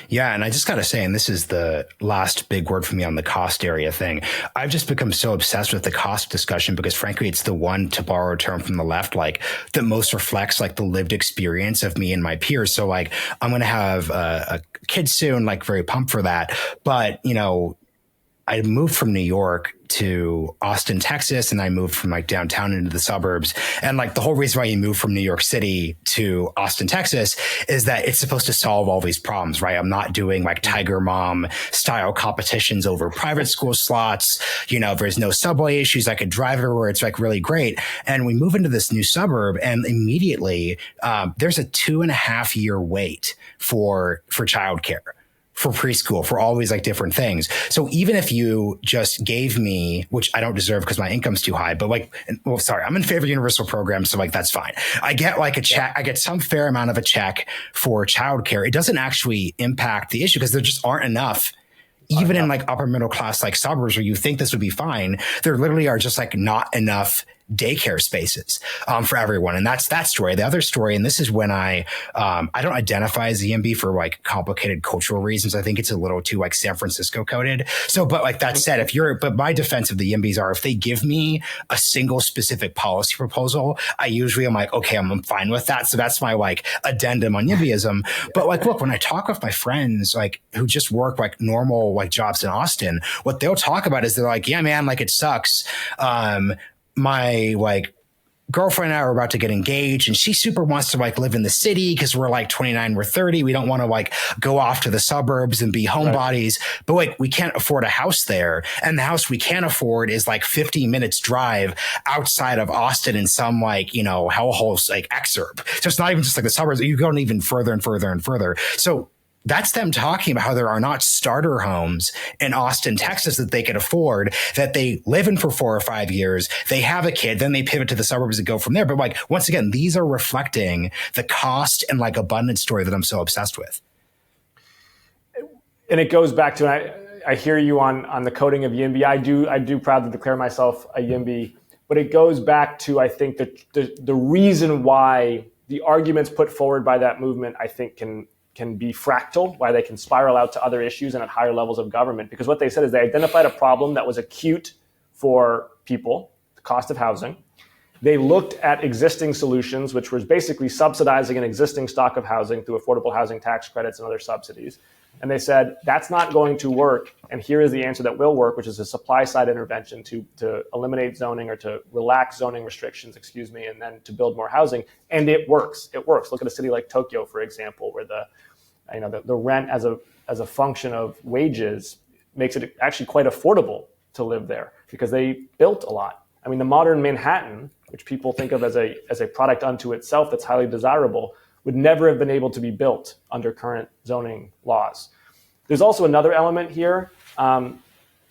Yeah. And I just got to say, and this is the last big word for me on the cost area thing, I've just become so obsessed with the cost discussion because frankly, it's the one, to borrow a term from the left, like that most reflects like the lived experience of me and my peers. So like, I'm going to have a kid soon, like very pumped for that. But, I moved from New York to Austin, Texas, and I moved from like downtown into the suburbs. And like the whole reason why you move from New York City to Austin, Texas is that it's supposed to solve all these problems, right? I'm not doing like Tiger Mom style competitions over private school slots. There's no subway issues. I could drive everywhere. It's like really great. And we move into this new suburb and immediately there's a 2.5 year wait for childcare, for preschool, for all these like different things. So even if you just gave me, which I don't deserve because my income's too high, but I'm in favor of universal programs. So like, that's fine. I get like a check, I get some fair amount of a check for childcare. It doesn't actually impact the issue because there just aren't enough. Even in like upper middle class, like suburbs where you think this would be fine, there literally are just like not enough daycare spaces for everyone. And that's that story. The other story, and this is when I don't identify as YIMBY for like complicated cultural reasons. I think it's a little too like San Francisco coded. So, but like that said, but my defense of the YIMBYs are if they give me a single specific policy proposal, I usually am like, okay, I'm fine with that. So that's my like addendum on YIMBYism. But like, look, when I talk with my friends, like who just work like normal like jobs in Austin, what they'll talk about is they're like, yeah, man, like it sucks. My like girlfriend and I are about to get engaged and she super wants to like live in the city because we're like 29, we're 30. We don't want to like go off to the suburbs and be homebodies, but like we can't afford a house there. And the house we can afford is like 50 minutes drive outside of Austin in some like, hellholes like exurb. So it's not even just like the suburbs. You go even further and further and further. So that's them talking about how there are not starter homes in Austin, Texas that they can afford, that they live in for 4 or 5 years. They have a kid, then they pivot to the suburbs and go from there. But like, once again, these are reflecting the cost and like abundance story that I'm so obsessed with.
And it goes back to, I hear you on the coding of YIMBY. I do proudly declare myself a YIMBY, but it goes back to, I think, the reason why the arguments put forward by that movement, I think, can can be fractal, why they can spiral out to other issues and at higher levels of government. Because what they said is they identified a problem that was acute for people, the cost of housing. They looked at existing solutions, which was basically subsidizing an existing stock of housing through affordable housing tax credits and other subsidies. And they said, that's not going to work. And here is the answer that will work, which is a supply side intervention to eliminate zoning or to relax zoning restrictions, and then to build more housing. And it works. It works. Look at a city like Tokyo, for example, where the rent as a function of wages makes it actually quite affordable to live there because they built a lot. I mean, the modern Manhattan, which people think of as a product unto itself that's highly desirable, would never have been able to be built under current zoning laws. There's also another element here, and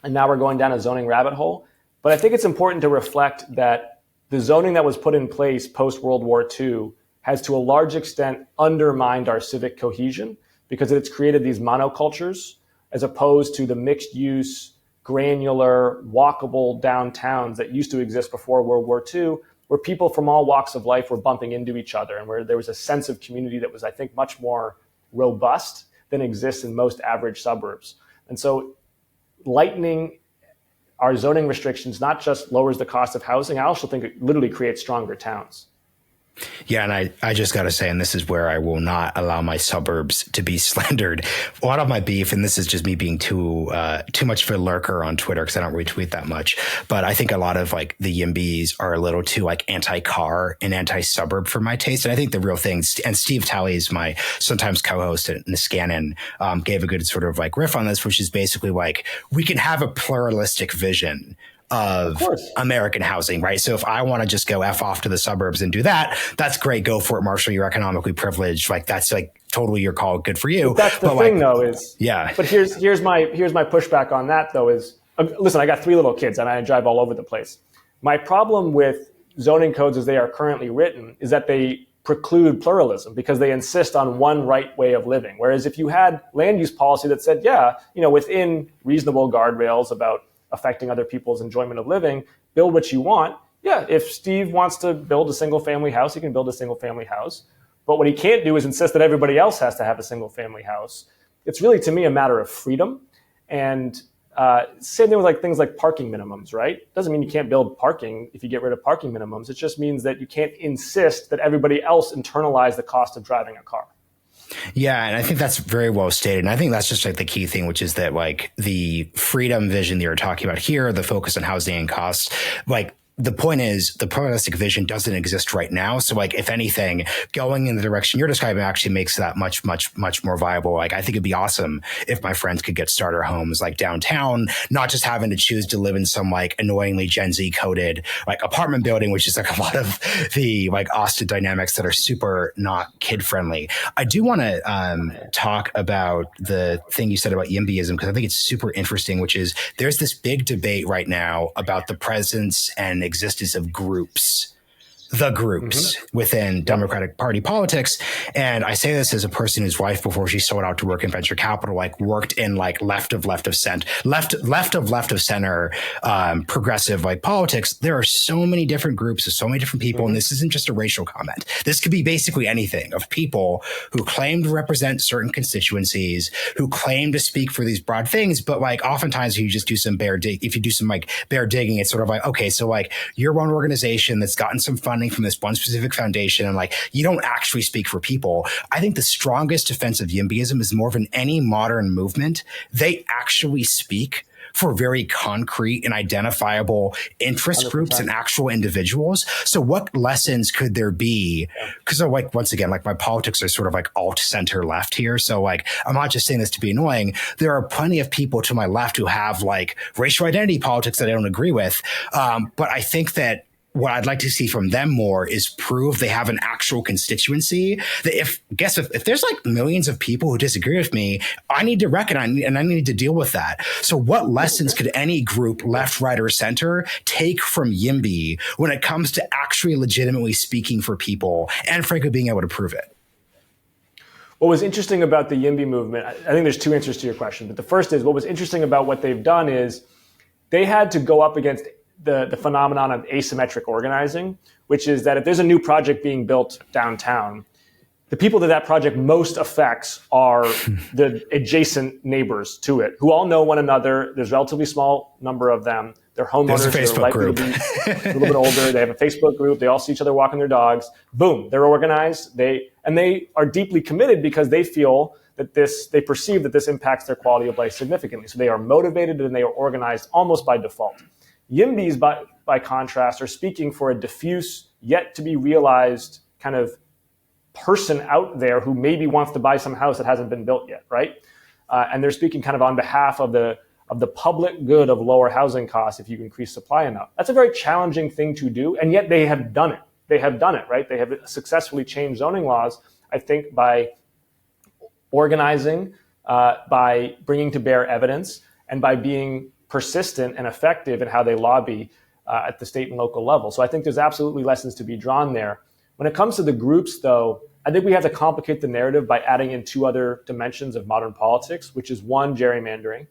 now we're going down a zoning rabbit hole, but I think it's important to reflect that the zoning that was put in place post-World War II has to a large extent undermined our civic cohesion because it's created these monocultures as opposed to the mixed-use, granular, walkable downtowns that used to exist before World War II, where people from all walks of life were bumping into each other and where there was a sense of community that was, I think, much more robust than exists in most average suburbs. And so lightening our zoning restrictions not just lowers the cost of housing, I also think it literally creates stronger towns.
Yeah, and I just got to say, and this is where I will not allow my suburbs to be slandered. A lot of my beef, and this is just me being too much of a lurker on Twitter because I don't retweet that much, but I think a lot of like the YIMBYs are a little too like anti-car and anti-suburb for my taste. And I think the real thing, and Steve Talley's my sometimes co-host at Niskanen, gave a good sort of like riff on this, which is basically like we can have a pluralistic vision of American housing, right? So if I want to just go F off to the suburbs and do that, that's great. Go for it, Marshall. You're economically privileged. Like that's like totally your call. Good for you.
But that's the thing, though, is
yeah.
But here's my pushback on that, though, is listen. I got 3 little kids and I drive all over the place. My problem with zoning codes as they are currently written is that they preclude pluralism because they insist on one right way of living. Whereas if you had land use policy that said, within reasonable guardrails about affecting other people's enjoyment of living, build what you want. Yeah, if Steve wants to build a single family house, he can build a single family house. But what he can't do is insist that everybody else has to have a single family house. It's really, to me, a matter of freedom. And same thing with like things like parking minimums, right? Doesn't mean you can't build parking if you get rid of parking minimums. It just means that you can't insist that everybody else internalize the cost of driving a car.
Yeah, and I think that's very well stated. And I think that's just like the key thing, which is that like the freedom vision that you're talking about here, the focus on housing and costs, like the point is the pluralistic vision doesn't exist right now. So like, if anything, going in the direction you're describing actually makes that much, much, much more viable. Like, I think it'd be awesome if my friends could get starter homes like downtown, not just having to choose to live in some like annoyingly Gen Z coded like apartment building, which is like a lot of the like Austin dynamics that are super not kid friendly. I do want to talk about the thing you said about YIMBYism, because I think it's super interesting, which is there's this big debate right now about the presence and existence of groups within Democratic Party politics. And I say this as a person whose wife, before she sold out to work in venture capital, like worked in like left of center, progressive like politics. There are so many different groups of so many different people. And this isn't just a racial comment. This could be basically anything of people who claim to represent certain constituencies, who claim to speak for these broad things. But like oftentimes if you just do some bear digging, it's sort of like, okay, so like you're one organization that's gotten some funding from this one specific foundation, and like you don't actually speak for people. I think the strongest defense of YIMBYism is more than any modern movement. They actually speak for very concrete and identifiable interest 100%. Groups and actual individuals. So what lessons could there be? Because like, once again, like my politics are sort of like alt center left here. So like, I'm not just saying this to be annoying. There are plenty of people to my left who have like racial identity politics that I don't agree with. But I think that what I'd like to see from them more is prove they have an actual constituency. That if there's like millions of people who disagree with me, I need to recognize and I need to deal with that. So what lessons could any group, left, right, or center, take from YIMBY when it comes to actually legitimately speaking for people and frankly being able to prove it?
What was interesting about the YIMBY movement, I think there's 2 answers to your question, but the first is what was interesting about what they've done is they had to go up against the phenomenon of asymmetric organizing, which is that if there's a new project being built downtown, the people that project most affects are the adjacent neighbors to it, who all know one another. There's a relatively small number of them. They're homeowners.
There's a Facebook group.
To be a little bit older. They have a Facebook group. They all see each other walking their dogs. Boom, they're organized. They are deeply committed because they feel that they perceive that this impacts their quality of life significantly. So they are motivated and they are organized almost by default. YIMBYs, by contrast, are speaking for a diffuse, yet to be realized kind of person out there who maybe wants to buy some house that hasn't been built yet, right? And they're speaking kind of on behalf of the public good of lower housing costs if you increase supply enough. That's a very challenging thing to do, and yet they have done it. They have done it, right? They have successfully changed zoning laws, I think, by organizing, by bringing to bear evidence, and by being persistent and effective in how they lobby at the state and local level. So I think there's absolutely lessons to be drawn there. When it comes to the groups, though, I think we have to complicate the narrative by adding in two other dimensions of modern politics, which is one, gerrymandering.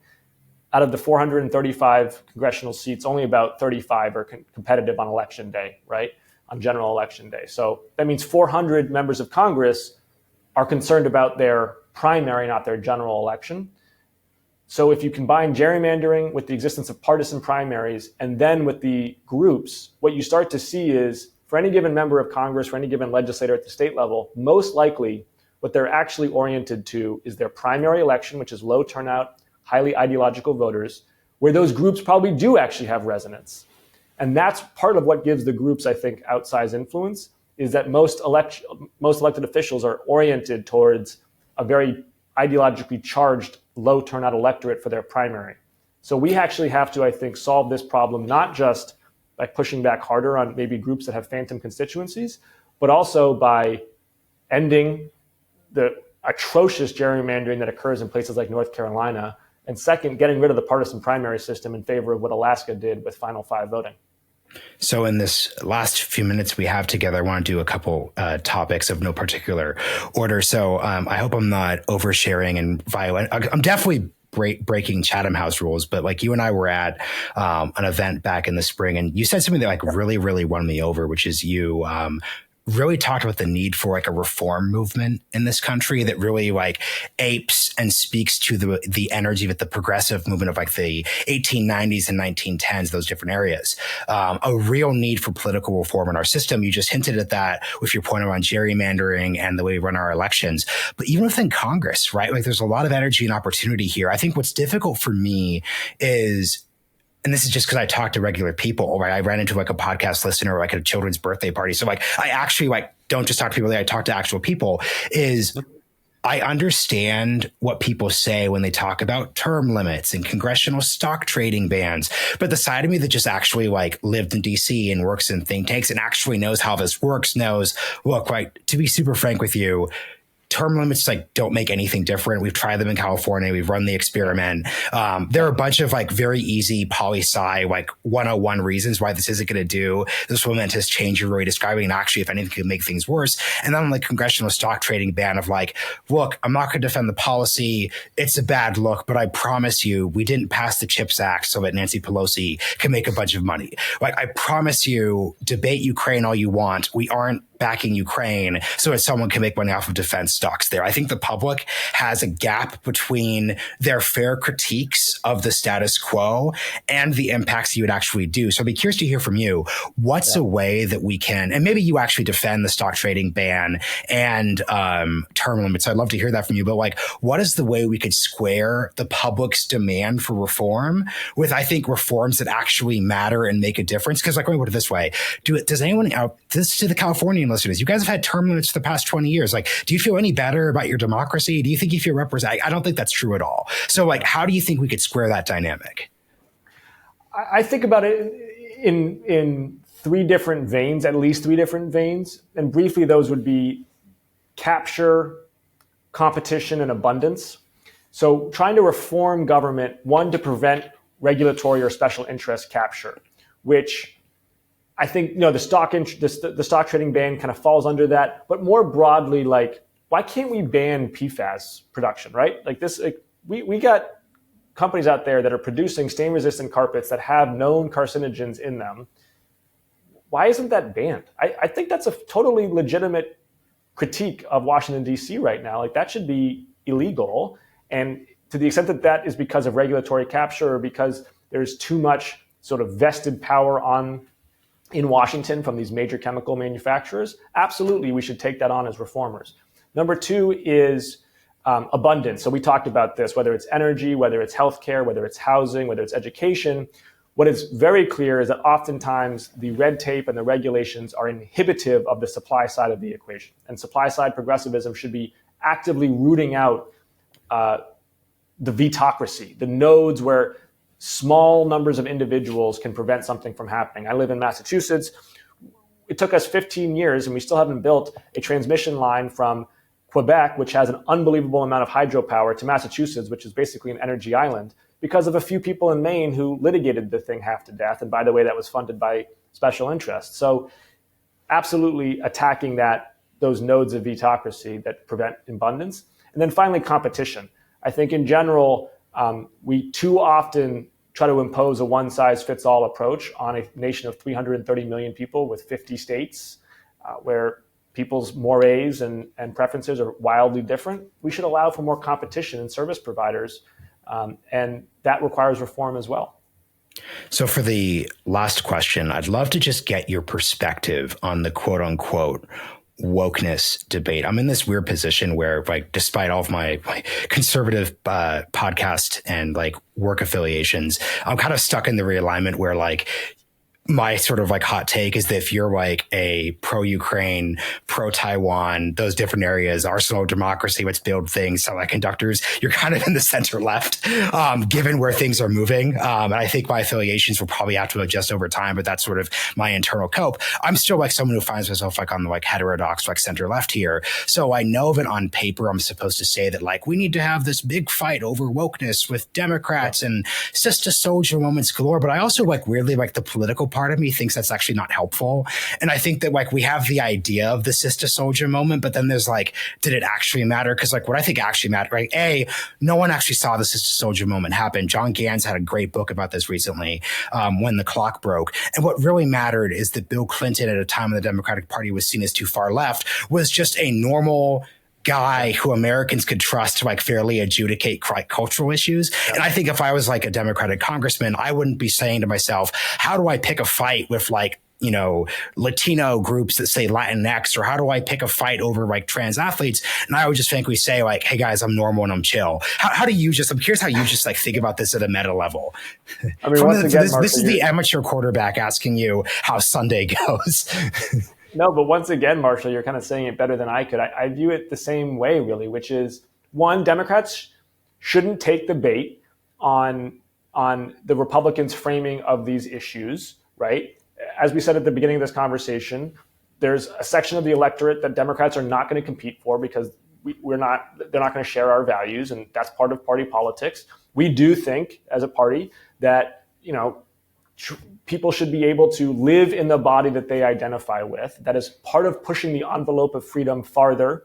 Out of the 435 congressional seats, only about 35 are competitive on election day, right? On general election day. So that means 400 members of Congress are concerned about their primary, not their general election. So if you combine gerrymandering with the existence of partisan primaries and then with the groups, what you start to see is for any given member of Congress, for any given legislator at the state level, most likely what they're actually oriented to is their primary election, which is low turnout, highly ideological voters, where those groups probably do actually have resonance. And that's part of what gives the groups, I think, outsized influence, is that most elected officials are oriented towards a very ideologically charged, low turnout electorate for their primary. So we actually have to, I think, solve this problem, not just by pushing back harder on maybe groups that have phantom constituencies, but also by ending the atrocious gerrymandering that occurs in places like North Carolina. And second, getting rid of the partisan primary system in favor of what Alaska did with Final Five voting.
So in this last few minutes we have together, I want to do a couple topics of no particular order. So I hope I'm not oversharing and violent. I'm definitely breaking Chatham House rules, but like you and I were at an event back in the spring, and you said something that like really, really won me over, which is you really talked about the need for like a reform movement in this country that really like apes and speaks to the energy of the progressive movement of like the 1890s and 1910s, those different areas. A real need for political reform in our system. You just hinted at that with your point around gerrymandering and the way we run our elections. But even within Congress, right? Like there's a lot of energy and opportunity here. I think what's difficult for me is, and this is just because I talk to regular people, right? I ran into like a podcast listener or like a children's birthday party. So like, I actually like don't just talk to people, I talk to actual people. Is I understand what people say when they talk about term limits and congressional stock trading bans. But the side of me that just actually like lived in DC and works in think tanks and actually knows how this works knows, look, like to be super frank with you, term limits like don't make anything different. We've tried them in California. We've run the experiment. There are a bunch of like very easy poli-sci like 101 reasons why this isn't going to do this momentous change you're really describing. And actually, if anything, could make things worse. And then like congressional stock trading ban of like, look, I'm not going to defend the policy. It's a bad look, but I promise you, we didn't pass the CHIPS Act so that Nancy Pelosi can make a bunch of money. Like I promise you, debate Ukraine all you want. We aren't backing Ukraine so that someone can make money off of defense stocks there. I think the public has a gap between their fair critiques of the status quo and the impacts you would actually do. So I'd be curious to hear from you. What's a way that we can, and maybe you actually defend the stock trading ban and term limits. I'd love to hear that from you. But like, what is the way we could square the public's demand for reform with, I think, reforms that actually matter and make a difference? Because like, let me put it this way. Does anyone out this to the Californian listeners, you guys have had term limits for the past 20 years. Like, do you feel any better about your democracy? Do you think you feel represented? I don't think that's true at all. So like, how do you think we could square that dynamic?
I think about it in three different veins, at least three different veins. And briefly, those would be capture, competition, and abundance. So trying to reform government, one, to prevent regulatory or special interest capture, which I think, the stock trading ban kind of falls under that. But more broadly, like, why can't we ban PFAS production, right? Like this, we got companies out there that are producing stain-resistant carpets that have known carcinogens in them. Why isn't that banned? I think that's a totally legitimate critique of Washington, D.C. right now, like that should be illegal. And to the extent that that is because of regulatory capture or because there's too much sort of vested power in Washington from these major chemical manufacturers, absolutely we should take that on as reformers. Number two is abundance. So we talked about this, whether it's energy, whether it's healthcare, whether it's housing, whether it's education. What is very clear is that oftentimes the red tape and the regulations are inhibitive of the supply side of the equation. And supply side progressivism should be actively rooting out the vetocracy, the nodes where small numbers of individuals can prevent something from happening. I live in Massachusetts. It took us 15 years, and we still haven't built a transmission line from Quebec, which has an unbelievable amount of hydropower, to Massachusetts, which is basically an energy island, because of a few people in Maine who litigated the thing half to death. And by the way, that was funded by special interests. So absolutely attacking those nodes of vetocracy that prevent abundance. And then finally, competition. I think in general, we too often try to impose a one-size-fits-all approach on a nation of 330 million people with 50 states, where people's mores and preferences are wildly different. We should allow for more competition in service providers, and that requires reform as well.
So for the last question, I'd love to just get your perspective on the quote-unquote wokeness debate. I'm in this weird position where, like, despite all of my conservative podcast and like work affiliations, I'm kind of stuck in the realignment where, like, my sort of like hot take is that if you're like a pro-Ukraine, pro-Taiwan, those different areas, arsenal of democracy, let's build things, semiconductors, you're kind of in the center left, given where things are moving. And I think my affiliations will probably have to adjust over time, but that's sort of my internal cope. I'm still like someone who finds myself like on the like heterodox, like center left here. So I know that on paper, I'm supposed to say that like we need to have this big fight over wokeness with Democrats and sister soldier moments galore. But I also like weirdly like the political part of me thinks that's actually not helpful. And I think that like we have the idea of the sister soldier moment, but then there's like, did it actually matter? Because like what I think actually mattered, right? A, no one actually saw the sister soldier moment happen. John Gans had a great book about this recently, When the Clock Broke. And what really mattered is that Bill Clinton, at a time when the Democratic Party was seen as too far left, was just a normal guy who Americans could trust to like fairly adjudicate cultural issues. And I think if I was like a Democratic congressman, I wouldn't be saying to myself, how do I pick a fight with like, you know, Latino groups that say Latinx, or how do I pick a fight over like trans athletes? And I would just frankly say like, hey guys, I'm normal and I'm chill. How do you just, I'm curious how you just like think about this at a meta level.
I mean, once again, Marshall,
this is the amateur quarterback asking you how Sunday goes.
No, but once again, Marshall, you're kind of saying it better than I could. I view it the same way, really, which is, one, Democrats shouldn't take the bait on the Republicans' framing of these issues, right? As we said at the beginning of this conversation, there's a section of the electorate that Democrats are not going to compete for because they're not going to share our values, and that's part of party politics. We do think, as a party, that, you know, people should be able to live in the body that they identify with. That is part of pushing the envelope of freedom farther.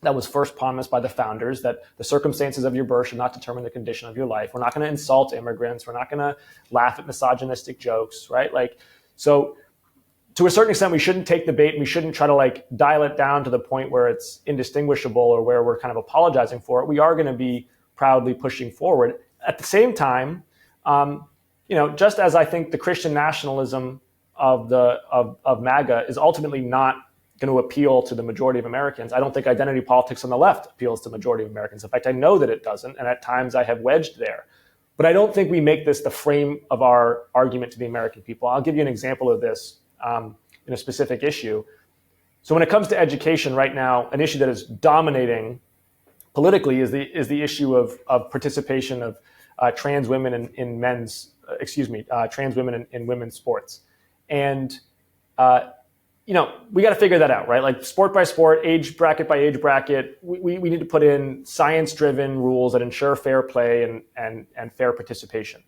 That was first promised by the founders, that the circumstances of your birth should not determine the condition of your life. We're not going to insult immigrants. We're not going to laugh at misogynistic jokes, right? Like, so to a certain extent, we shouldn't take the bait, and we shouldn't try to like dial it down to the point where it's indistinguishable or where we're kind of apologizing for it. We are going to be proudly pushing forward. At the same time, you know, just as I think the Christian nationalism of MAGA is ultimately not going to appeal to the majority of Americans, I don't think identity politics on the left appeals to the majority of Americans. In fact, I know that it doesn't, and at times I have wedged there. But I don't think we make this the frame of our argument to the American people. I'll give you an example of this in a specific issue. So when it comes to education right now, an issue that is dominating politically is the issue of participation of trans women in men's trans women in women's sports. And, you know, we got to figure that out, right? Like sport by sport, age bracket by age bracket, we need to put in science-driven rules that ensure fair play and fair participation.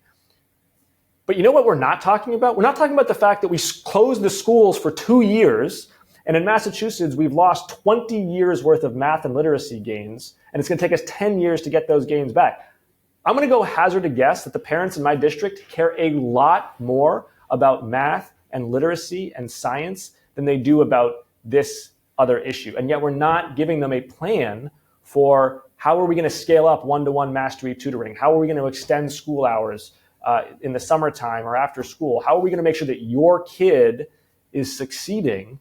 But you know what we're not talking about? We're not talking about the fact that we closed the schools for 2 years. And in Massachusetts, we've lost 20 years worth of math and literacy gains. And it's going to take us 10 years to get those gains back. I'm going to go hazard a guess that the parents in my district care a lot more about math and literacy and science than they do about this other issue. And yet we're not giving them a plan for how are we going to scale up one-to-one mastery tutoring? How are we going to extend school hours in the summertime or after school? How are we going to make sure that your kid is succeeding?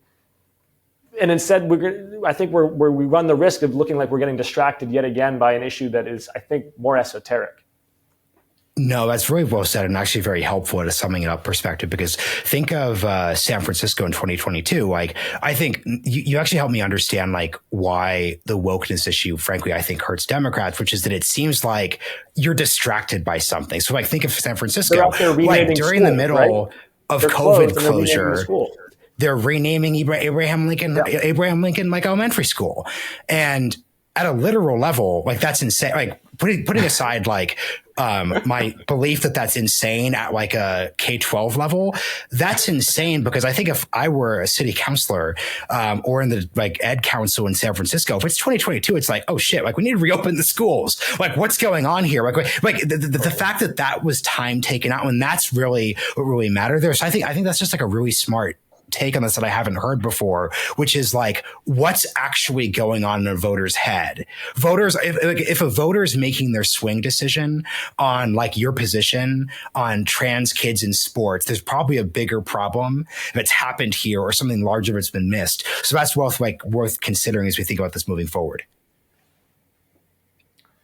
And instead, I think we run the risk of looking like we're getting distracted yet again by an issue that is, I think, more esoteric.
No, that's really well said and actually very helpful at a summing it up perspective, because think of San Francisco in 2022. Like, I think you actually helped me understand like why the wokeness issue, frankly, I think hurts Democrats, which is that it seems like you're distracted by something. So like think of San Francisco, like during the middle of COVID closure, they're renaming Abraham Lincoln like elementary school. And at a literal level, like that's insane. Like putting aside like my belief that that's insane at like a K-12 level, that's insane, because I think if I were a city councilor or in the like ed council in San Francisco, if it's 2022, it's like, oh shit, like we need to reopen the schools. Like what's going on here? Like the fact that that was time taken out, and that's really what really mattered there. So I think that's just like a really smart take on this that I haven't heard before, which is like, what's actually going on in a voter's head? Voters, if a voter is making their swing decision on like your position on trans kids in sports, there's probably a bigger problem if it's happened here or something larger that's been missed. So that's worth considering as we think about this moving forward.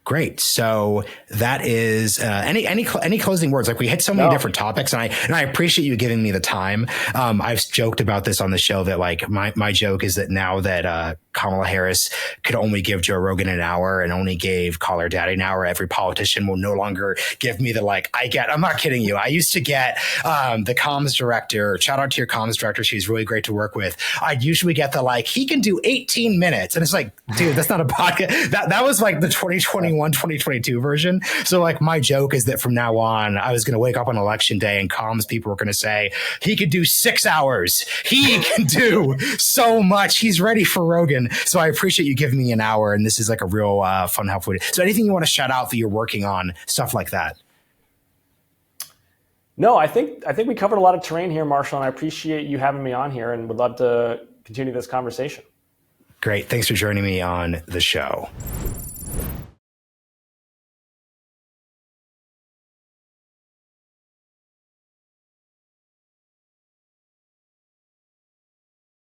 Great. So that is any closing words? Like we hit so many different topics, and I appreciate you giving me the time. I've joked about this on the show that like my joke is that now that Kamala Harris could only give Joe Rogan an hour and only gave Call Her Daddy an hour, every politician will no longer give me the like I'm not kidding you. I used to get the comms director. Shout out to your comms director. She's really great to work with. I'd usually get the like, he can do 18 minutes. And it's like, dude, that's not a podcast. That was like the 2022 version. So like my joke is that from now on, I was going to wake up on election day and comms people were going to say, he could do 6 hours. He can do so much. He's ready for Rogan. So I appreciate you giving me an hour. And this is like a real fun, helpful. So anything you want to shout out that you're working on, stuff like that?
No, I think we covered a lot of terrain here, Marshall, and I appreciate you having me on here and would love to continue this conversation.
Great. Thanks for joining me on the show.